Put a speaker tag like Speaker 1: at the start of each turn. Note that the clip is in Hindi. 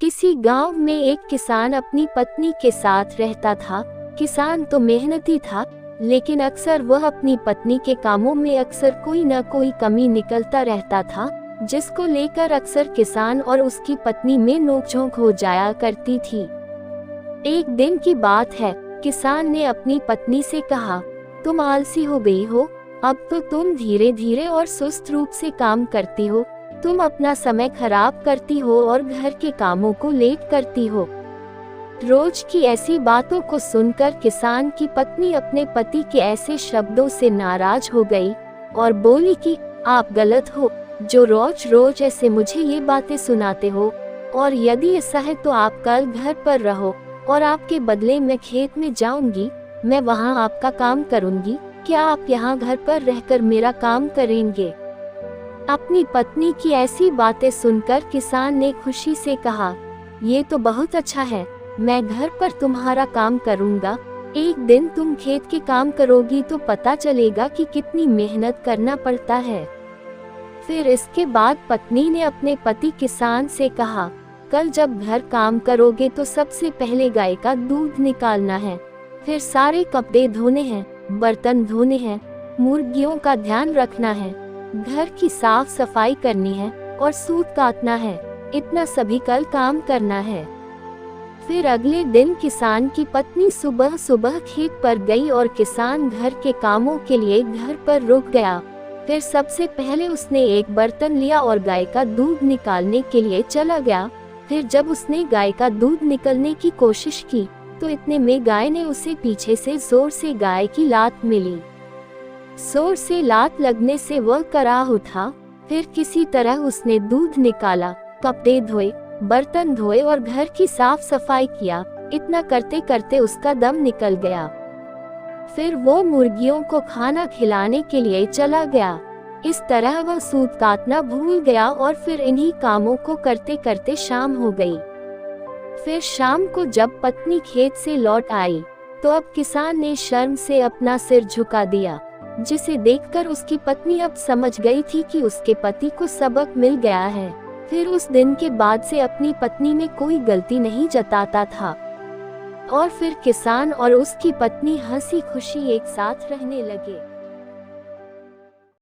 Speaker 1: किसी गांव में एक किसान अपनी पत्नी के साथ रहता था। किसान तो मेहनती था, लेकिन अक्सर वह अपनी पत्नी के कामों में अक्सर कोई न कोई कमी निकलता रहता था, जिसको लेकर अक्सर किसान और उसकी पत्नी में नोकझोंक हो जाया करती थी। एक दिन की बात है, किसान ने अपनी पत्नी से कहा, तुम आलसी हो गई हो, अब तो तुम धीरे धीरे और सुस्त रूप से काम करती हो, तुम अपना समय खराब करती हो और घर के कामों को लेट करती हो। रोज की ऐसी बातों को सुनकर किसान की पत्नी अपने पति के ऐसे शब्दों से नाराज हो गई और बोली कि आप गलत हो, जो रोज रोज ऐसे मुझे ये बातें सुनाते हो, और यदि ऐसा है तो आप कल घर पर रहो और आपके बदले मैं खेत में जाऊंगी, मैं वहाँ आपका काम करूंगी, क्या आप यहाँ घर पर रहकर मेरा काम करेंगे? अपनी पत्नी की ऐसी बातें सुनकर किसान ने खुशी से कहा, ये तो बहुत अच्छा है, मैं घर पर तुम्हारा काम करूंगा। एक दिन तुम खेत के काम करोगी तो पता चलेगा कि कितनी मेहनत करना पड़ता है। फिर इसके बाद पत्नी ने अपने पति किसान से कहा, कल जब घर काम करोगे तो सबसे पहले गाय का दूध निकालना है, फिर सारे कपड़े धोने हैं, बर्तन धोने हैं, मुर्गियों का ध्यान रखना है, घर की साफ सफाई करनी है और सूत काटना है। इतना सभी कल काम करना है। फिर अगले दिन किसान की पत्नी सुबह सुबह खेत पर गई और किसान घर के कामों के लिए घर पर रुक गया। फिर सबसे पहले उसने एक बर्तन लिया और गाय का दूध निकालने के लिए चला गया। फिर जब उसने गाय का दूध निकलने की कोशिश की तो इतने में गाय ने उसे पीछे से जोर से गाय की लात मिली। जोर से लात लगने से वह कराह उठा। फिर किसी तरह उसने दूध निकाला, कपड़े धोए, बर्तन धोए और घर की साफ सफाई किया। इतना करते करते उसका दम निकल गया। फिर वो मुर्गियों को खाना खिलाने के लिए चला गया। इस तरह वह सूत काटना भूल गया और फिर इन्हीं कामों को करते करते शाम हो गई। फिर शाम को जब पत्नी खेत से लौट आई तो अब किसान ने शर्म से अपना सिर झुका दिया, जिसे देखकर उसकी पत्नी अब समझ गई थी कि उसके पति को सबक मिल गया है। फिर उस दिन के बाद से अपनी पत्नी में कोई गलती नहीं जताता था और फिर किसान और उसकी पत्नी हंसी खुशी एक साथ रहने लगे।